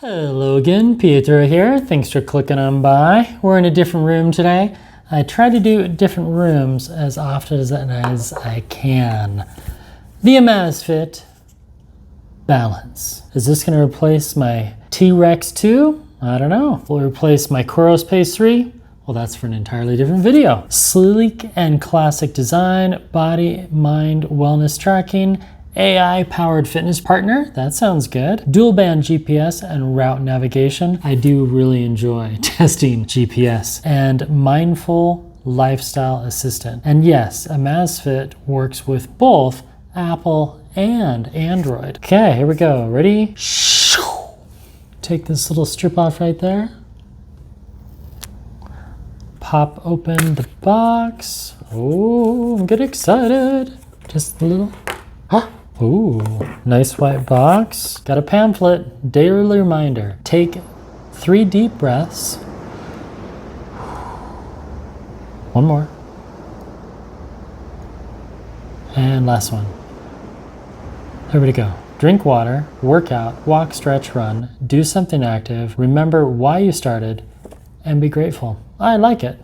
Hello again, Pietro here. Thanks for clicking on by. We're in a different room today. I try to do different rooms as often as I can. The Amazfit Balance. Is this going to replace my T-Rex 2? I don't know. Will it replace my Space 3? Well, that's for an entirely different video. Sleek and classic design, body, mind, wellness tracking, AI-powered fitness partner, that sounds good. Dual band GPS and route navigation. I do really enjoy testing GPS. And mindful lifestyle assistant. And yes, Amazfit works with both Apple and Android. Okay, here we go. Ready? Take this little strip off right there. Pop open the box. Oh, I'm getting excited. Just a little. Ooh, nice white box. Got a pamphlet, daily reminder. Take 3 deep breaths. One more. And last one. Everybody go. Drink water, work out, walk, stretch, run, do something active, remember why you started, and be grateful. I like it.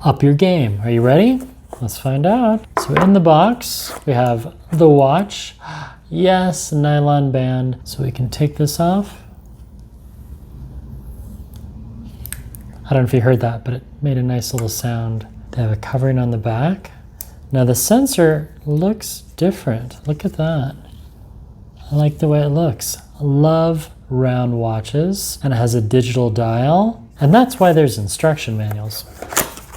Up your game. Are you ready? Let's find out. So in the box, we have the watch. Yes, nylon band. So we can take this off. I don't know if you heard that, but it made a nice little sound. They have a covering on the back. Now the sensor looks different. Look at that. I like the way it looks. I love round watches, and it has a digital dial. And that's why there's instruction manuals.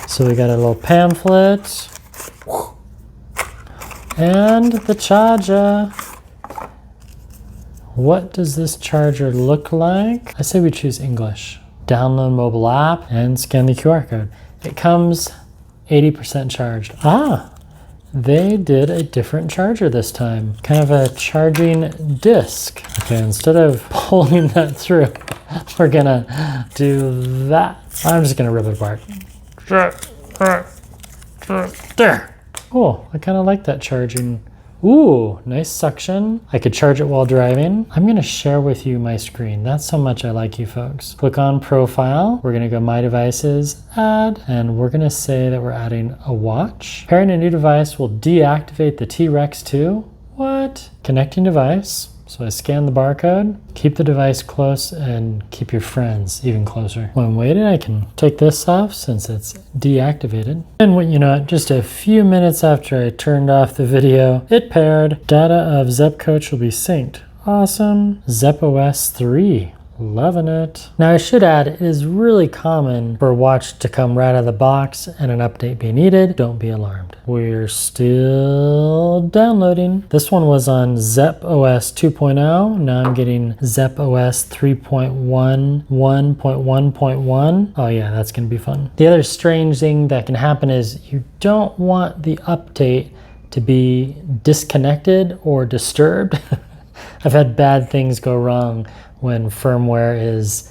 So we got a little pamphlet and the charger. What does this charger look like? I say we choose English. Download mobile app and scan the QR code. It comes 80% charged. They did a different charger this time. Kind of a charging disc. Okay, instead of pulling that through, we're gonna do that. I'm just gonna rip it apart. There. Cool. I kind of like that charging. Ooh, nice suction. I could charge it while driving. I'm going to share with you my screen. That's how much I like you folks. Click on profile. We're going to go my devices, add, and we're going to say that we're adding a watch. Pairing a new device will deactivate the T-Rex 2. What? Connecting device. So I scan the barcode, keep the device close, and keep your friends even closer. When I'm waiting, I can take this off since it's deactivated. And what you know, just a few minutes after I turned off the video, it paired. Data of ZEPP coach will be synced. Awesome. ZEPP OS 3. Loving it. Now I should add, it is really common for a watch to come right out of the box and an update be needed. Don't be alarmed. We're still downloading. This one was on ZEPP OS 2.0. Now I'm getting ZEPP OS 3.1, 1.1.1. Oh yeah, that's gonna be fun. The other strange thing that can happen is you don't want the update to be disconnected or disturbed. I've had bad things go wrong when firmware is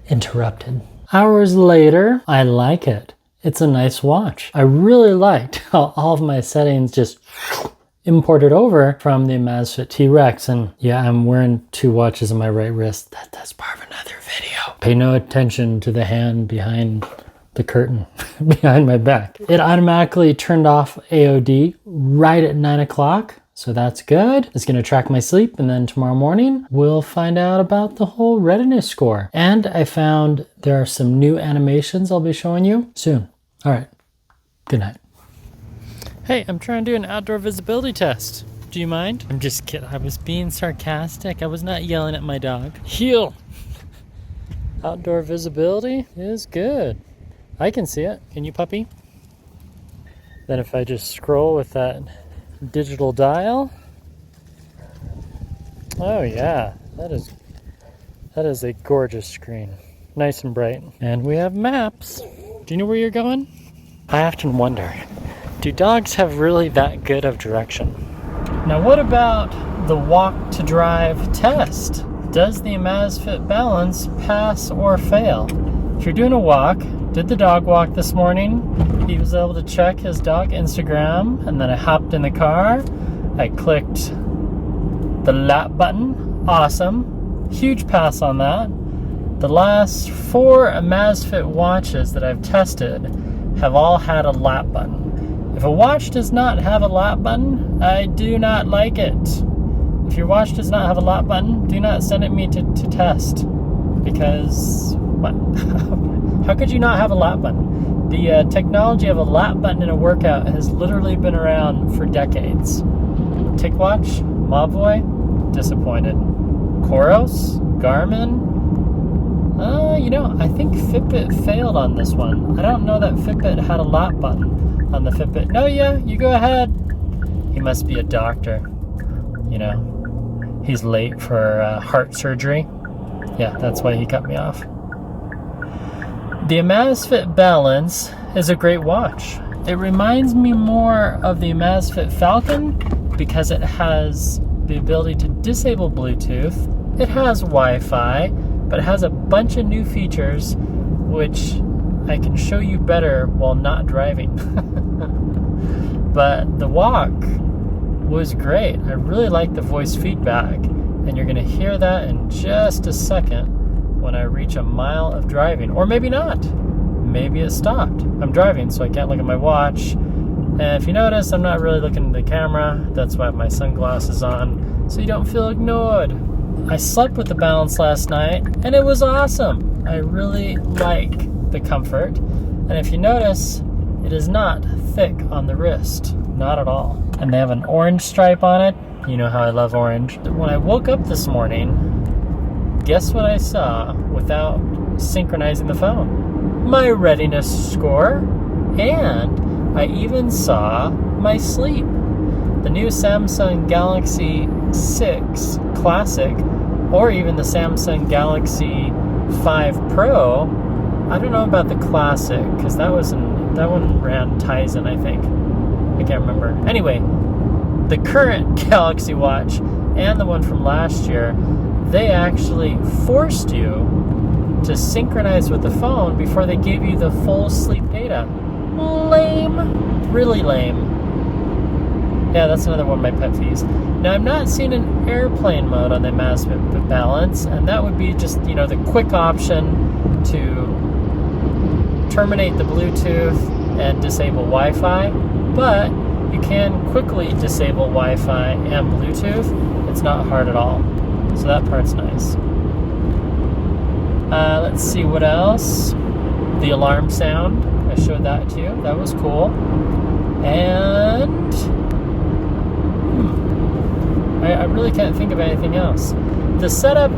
interrupted. Hours later, I like it. It's a nice watch. I really liked how all of my settings just imported over from the Amazfit T-Rex. And yeah, I'm wearing 2 watches on my right wrist. That's part of another video. Pay no attention to the hand behind the curtain behind my back. It automatically turned off AOD right at 9 o'clock. So that's good. It's gonna track my sleep, and then tomorrow morning we'll find out about the whole readiness score. And I found there are some new animations I'll be showing you soon. All right, good night. Hey, I'm trying to do an outdoor visibility test. Do you mind? I'm just kidding, I was being sarcastic. I was not yelling at my dog. Heel. Outdoor visibility is good. I can see it. Can you, puppy? Then if I just scroll with that digital dial. Oh yeah, that is a gorgeous screen. Nice and bright. And we have maps. Do you know where you're going? I often wonder, do dogs have really that good of direction? Now what about the walk to drive test? Does the Amazfit Balance pass or fail? If you're doing a walk, did the dog walk this morning? He was able to check his dog Instagram, and then I hopped in the car I clicked the lap button. Awesome. Huge pass on that. The last 4 Amazfit watches that I've tested have all had a lap button. If a watch does not have a lap button, I do not like it. If your watch does not have a lap button, do not send it me to test. Because, what? How could you not have a lap button? The technology of a lap button in a workout has literally been around for decades. TicWatch, Mobvoi, disappointed. Coros, Garmin. I think Fitbit failed on this one. I don't know that Fitbit had a lap button on the Fitbit. No, yeah, you go ahead. He must be a doctor. He's late for heart surgery. Yeah, that's why he cut me off. The Amazfit Balance is a great watch. It reminds me more of the Amazfit Falcon because it has the ability to disable Bluetooth. It has Wi-Fi, but it has a bunch of new features which I can show you better while not driving. But the walk was great. I really like the voice feedback, and you're going to hear that in just a second when I reach a mile of driving. Or maybe not. Maybe it stopped. I'm driving, so I can't look at my watch. And if you notice, I'm not really looking at the camera. That's why I have my sunglasses on, so you don't feel ignored. I slept with the Balance last night, and it was awesome. I really like the comfort. And if you notice, it is not thick on the wrist. Not at all. And they have an orange stripe on it. You know how I love orange. When I woke up this morning, guess what I saw without synchronizing the phone? My readiness score. And I even saw my sleep. The new Samsung Galaxy 6 Classic, or even the Samsung Galaxy 5 Pro. I don't know about the Classic, because that one ran Tizen, I think. I can't remember. Anyway, the current Galaxy Watch and the one from last year, they actually forced you to synchronize with the phone before they gave you the full sleep data. Lame. Really lame. Yeah, that's another one of my pet peeves. Now, I'm not seeing an airplane mode on the Amazfit Balance, and that would be just, the quick option to terminate the Bluetooth and disable Wi-Fi, but you can quickly disable Wi-Fi and Bluetooth. It's not hard at all, so that part's nice. Let's see what else. The alarm sound, I showed that to you. That was cool. And I really can't think of anything else. The setup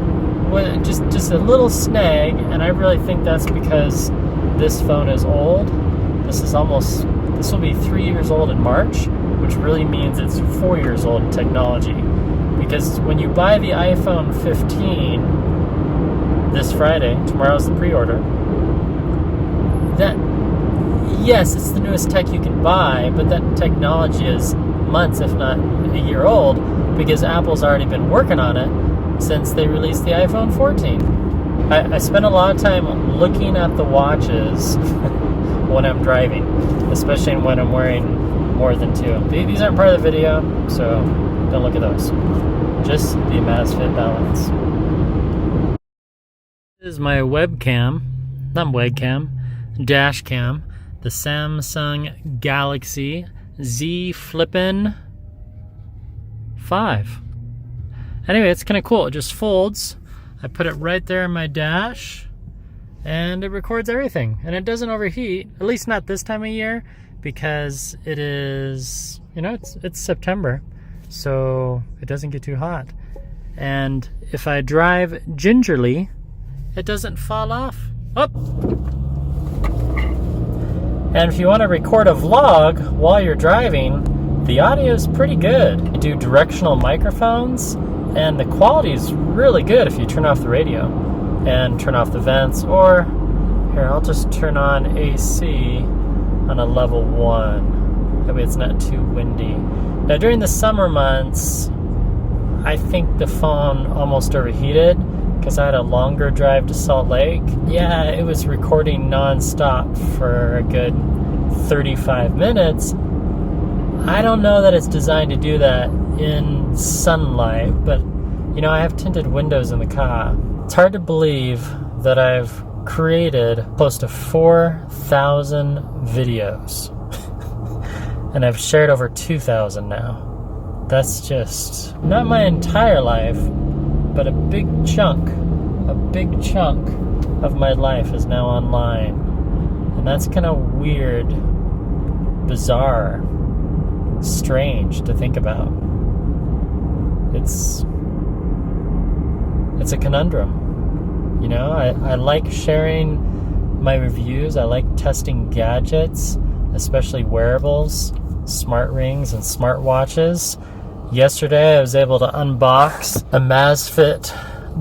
was just a little snag, and I really think that's because this phone is old. This will be 3 years old in March, which really means it's 4 years old in technology. Because when you buy the iPhone 15 this Friday, tomorrow's the pre-order, yes, it's the newest tech you can buy, but that technology is months, if not a year old, because Apple's already been working on it since they released the iPhone 14. I spend a lot of time looking at the watches when I'm driving, especially when I'm wearing more than 2. These aren't part of the video, so don't look at those. Just the Amazfit Balance. This is my webcam, dash cam, the Samsung Galaxy Z Flippin' 5. Anyway, it's kind of cool. It just folds. I put it right there in my dash, and it records everything. And it doesn't overheat, at least not this time of year, because it is, it's September, so it doesn't get too hot. And if I drive gingerly, it doesn't fall off. Oh! And if you want to record a vlog while you're driving, the audio is pretty good. I do directional microphones, and the quality is really good if you turn off the radio and turn off the vents. Or, here, I'll just turn on AC on a level 1. That way it's not too windy. Now, during the summer months, I think the phone almost overheated because I had a longer drive to Salt Lake. Yeah, it was recording non-stop for a good 35 minutes. I don't know that it's designed to do that in sunlight, but you know, I have tinted windows in the car. It's hard to believe that I've created close to 4,000 videos and I've shared over 2,000 now. That's just not my entire life, but a big chunk of my life is now online. And that's kind of weird, bizarre, strange to think about. It's a conundrum. You know, I like sharing my reviews. I like testing gadgets, especially wearables, smart rings, and smartwatches. Yesterday, I was able to unbox a Amazfit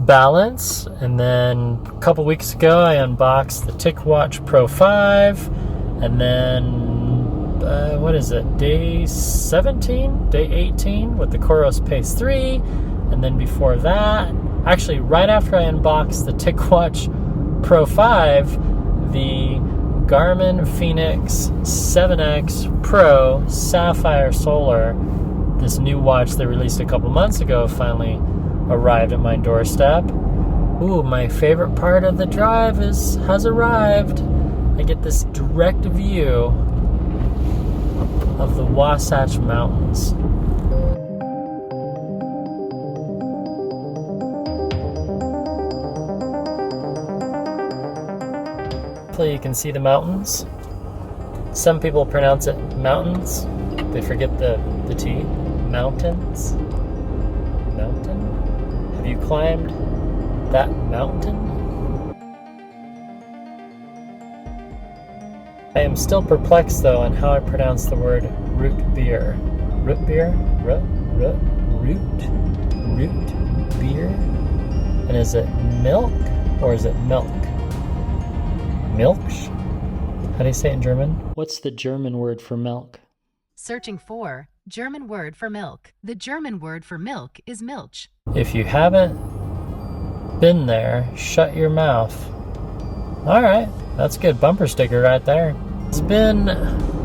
Balance, and then a couple weeks ago, I unboxed the TicWatch Pro 5, and then, what is it, day 17, day 18 with the Coros Pace 3, and then before that, actually right after I unboxed the TicWatch Pro 5, the Garmin Fenix 7X Pro Sapphire Solar, this new watch they released a couple months ago, finally arrived at my doorstep. Ooh, my favorite part of the drive has arrived. I get this direct view of the Wasatch Mountains. Hopefully you can see the mountains. Some people pronounce it mountains. They forget the T. Mountains. Mountain? Have you climbed that mountain? I am still perplexed though on how I pronounce the word root beer. Root beer? Root beer? And is it milk or is it milk? Milch? How do you say it in German? What's the German word for milk? Searching for German word for milk. The German word for milk is Milch. If you haven't been there, shut your mouth. Alright, that's a good bumper sticker right there. It's been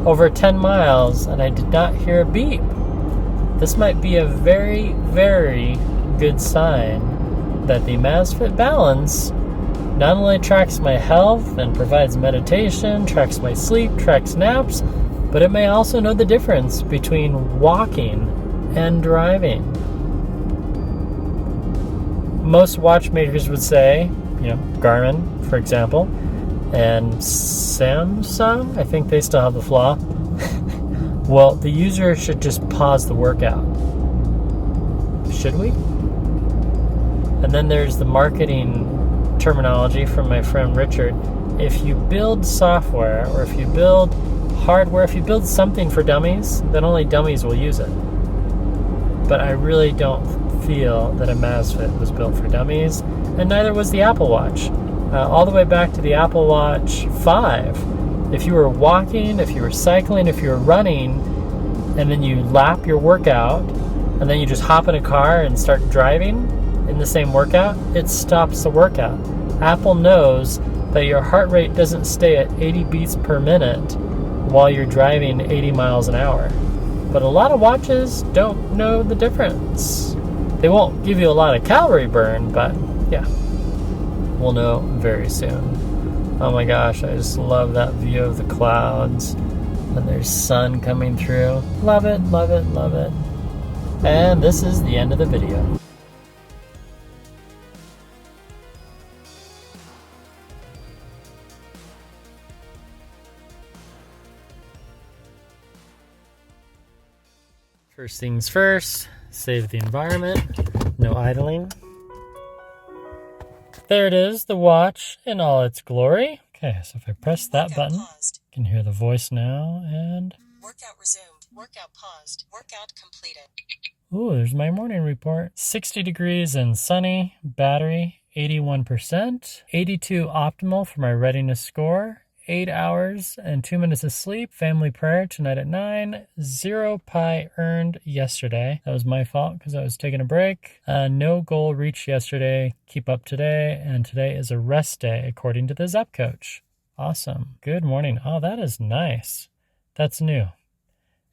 over 10 miles and I did not hear a beep. This might be a very, very good sign that the Amazfit Balance not only tracks my health and provides meditation, tracks my sleep, tracks naps, but it may also know the difference between walking and driving. Most watchmakers would say, you know, Garmin, for example, and Samsung, I think they still have the flaw. Well, the user should just pause the workout. Should we? And then there's the marketing terminology from my friend Richard. If you build software or if you build hardware, if you build something for dummies, then only dummies will use it. But I really don't feel that a Amazfit was built for dummies, and neither was the Apple Watch. All the way back to the Apple Watch 5, if you were walking, if you were cycling, if you were running, and then you lap your workout, and then you just hop in a car and start driving in the same workout, it stops the workout. Apple knows that your heart rate doesn't stay at 80 beats per minute while you're driving 80 miles an hour. But a lot of watches don't know the difference. They won't give you a lot of calorie burn, but yeah, we'll know very soon. Oh my gosh, I just love that view of the clouds. And there's sun coming through. Love it, love it, love it. And this is the end of the video. First things first, save the environment, no idling. There it is, the watch in all its glory. Okay, so if I press that button, you can hear the voice now, and... Workout resumed. Workout paused. Workout completed. Ooh, there's my morning report. 60 degrees and sunny, battery 81%, 82 optimal for my readiness score, 8 hours and 2 minutes of sleep, family prayer tonight at 9, 0 pi earned yesterday. That was my fault because I was taking a break. No goal reached yesterday, keep up today, and today is a rest day according to the ZEPP coach. Awesome. Good morning. Oh, that is nice. That's new.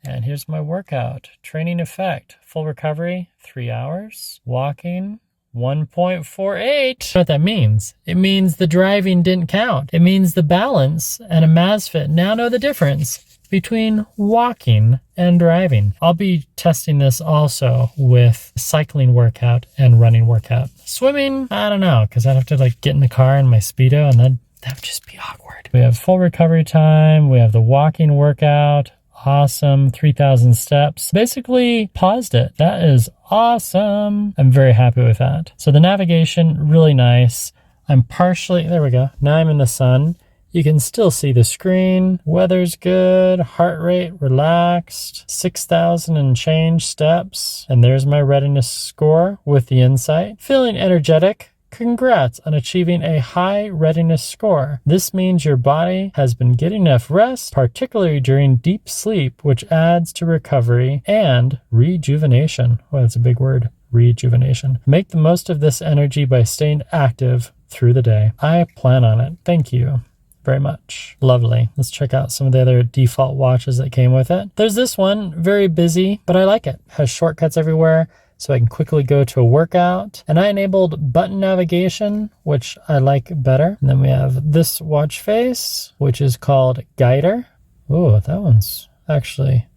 And here's my workout. Training effect, full recovery, 3 hours. Walking, 1.48. What that means? It means the driving didn't count. It means the Balance and a Amazfit now know the difference between walking and driving. I'll be testing this also with cycling workout and running workout. Swimming, I don't know, because I'd have to like get in the car in my Speedo and that would just be awkward. We have full recovery time. We have the walking workout. Awesome. 3,000 steps. Basically paused it. That is awesome. I'm very happy with that. So the navigation, really nice. I'm partially, there we go. Now I'm in the sun. You can still see the screen. Weather's good. Heart rate relaxed. 6,000 and change steps. And there's my readiness score with the insight. Feeling energetic. Congrats on achieving a high readiness score. This means your body has been getting enough rest, particularly during deep sleep, which adds to recovery and rejuvenation. Well, that's a big word, rejuvenation. Make the most of this energy by staying active through the day. I plan on it. Thank you very much. Lovely. Let's check out some of the other default watches that came with it. There's this one, very busy, but I like it. Has shortcuts everywhere, so I can quickly go to a workout. And I enabled button navigation, which I like better. And then we have this watch face, which is called Guider. Oh, that one's actually,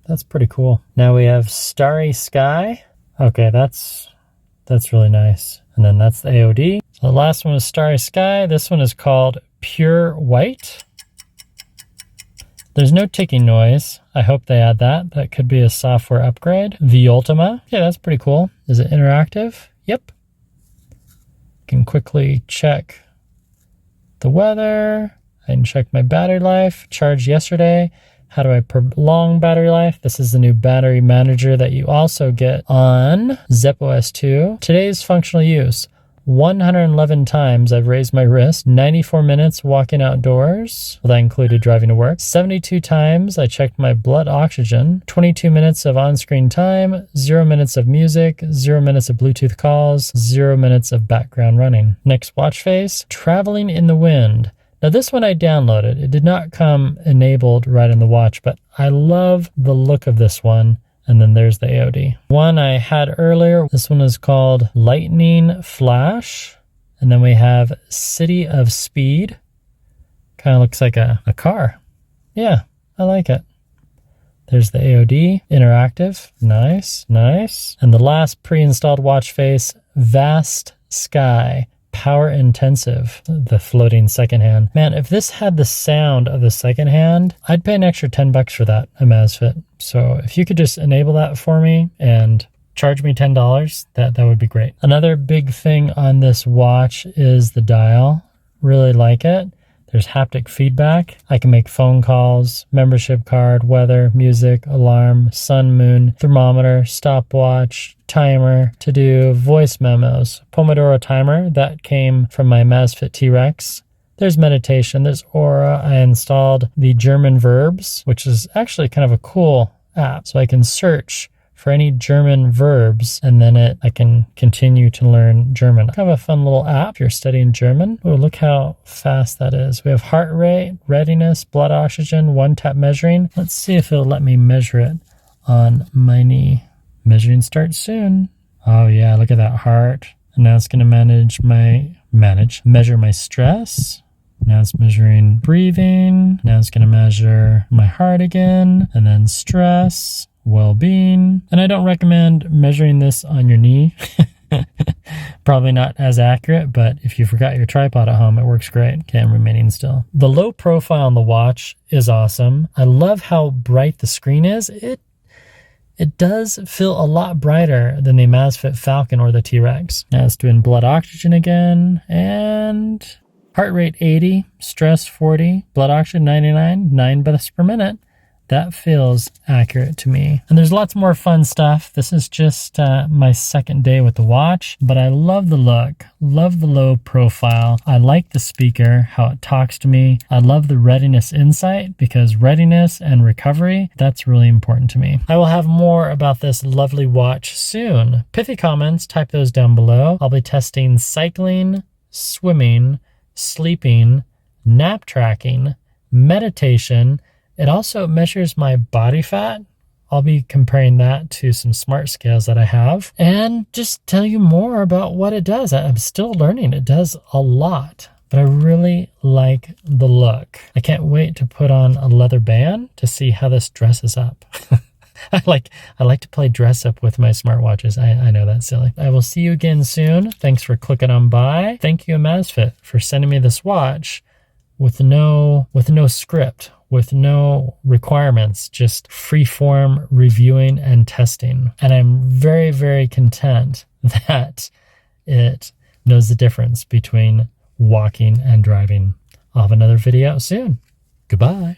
that's pretty cool. Now we have Starry Sky. Okay, that's really nice. And then that's the AOD. So the last one was Starry Sky. This one is called Pure White. There's no ticking noise. I hope they add that. That could be a software upgrade. The Ultima. Yeah, that's pretty cool. Is it interactive? Yep. Can quickly check the weather. I can check my battery life. Charged yesterday. How do I prolong battery life? This is the new battery manager that you also get on ZEPP OS 2. Today's functional use. 111 times I've raised my wrist, 94 minutes walking outdoors. Well, that included driving to work. 72 times I checked my blood oxygen, 22 minutes of on-screen time, 0 minutes of music, 0 minutes of Bluetooth calls, 0 minutes of background running. Next watch face, traveling in the wind. Now this one I downloaded. It did not come enabled right in the watch, but I love the look of this one. And then there's the AOD. One I had earlier, this one is called Lightning Flash. And then we have City of Speed. Kind of looks like a car. Yeah, I like it. There's the AOD, interactive. Nice, nice. And the last pre-installed watch face, Vast Sky. Power intensive, the floating second hand. Man, if this had the sound of the second hand, I'd pay an extra $10 for that Amazfit. So if you could just enable that for me and charge me $10, that would be great. Another big thing on this watch is the dial. Really like it. There's haptic feedback. I can make phone calls, membership card, weather, music, alarm, sun, moon, thermometer, stopwatch, timer, to-do, voice memos, Pomodoro timer. That came from my Amazfit T-Rex. There's meditation, there's Aura. I installed the German verbs, which is actually kind of a cool app. So I can search for any German verbs, and then I can continue to learn German. Kind of a fun little app if you're studying German. Oh, look how fast that is. We have heart rate, readiness, blood oxygen, one-tap measuring. Let's see if it'll let me measure it on my knee. Measuring starts soon. Oh yeah, look at that heart. And now it's going to measure my stress. Now it's measuring breathing. Now it's going to measure my heart again, and then stress, well-being. And I don't recommend measuring this on your knee. Probably not as accurate, but if you forgot your tripod at home, it works great. Okay, I'm remaining still. The low profile on the watch is awesome. I love how bright the screen is. It does feel a lot brighter than the Amazfit Falcon or the T-Rex. Now it's doing blood oxygen again, and heart rate 80, stress 40, blood oxygen 99, 9 breaths per minute. That feels accurate to me. And there's lots more fun stuff. This is just my second day with the watch, but I love the look, love the low profile. I like the speaker, how it talks to me. I love the readiness insight, because readiness and recovery, that's really important to me. I will have more about this lovely watch soon. Pithy comments, type those down below. I'll be testing cycling, swimming, sleeping, nap tracking, meditation, It also measures my body fat. I'll be comparing that to some smart scales that I have and just tell you more about what it does. I'm still learning. It does a lot, but I really like the look. I can't wait to put on a leather band to see how this dresses up. I like to play dress up with my smartwatches. I know that's silly. I will see you again soon. Thanks for clicking on by. Thank you, Amazfit, for sending me this watch with no script, with no requirements, just free-form reviewing and testing. And I'm very, very content that it knows the difference between walking and driving. I'll have another video soon. Goodbye.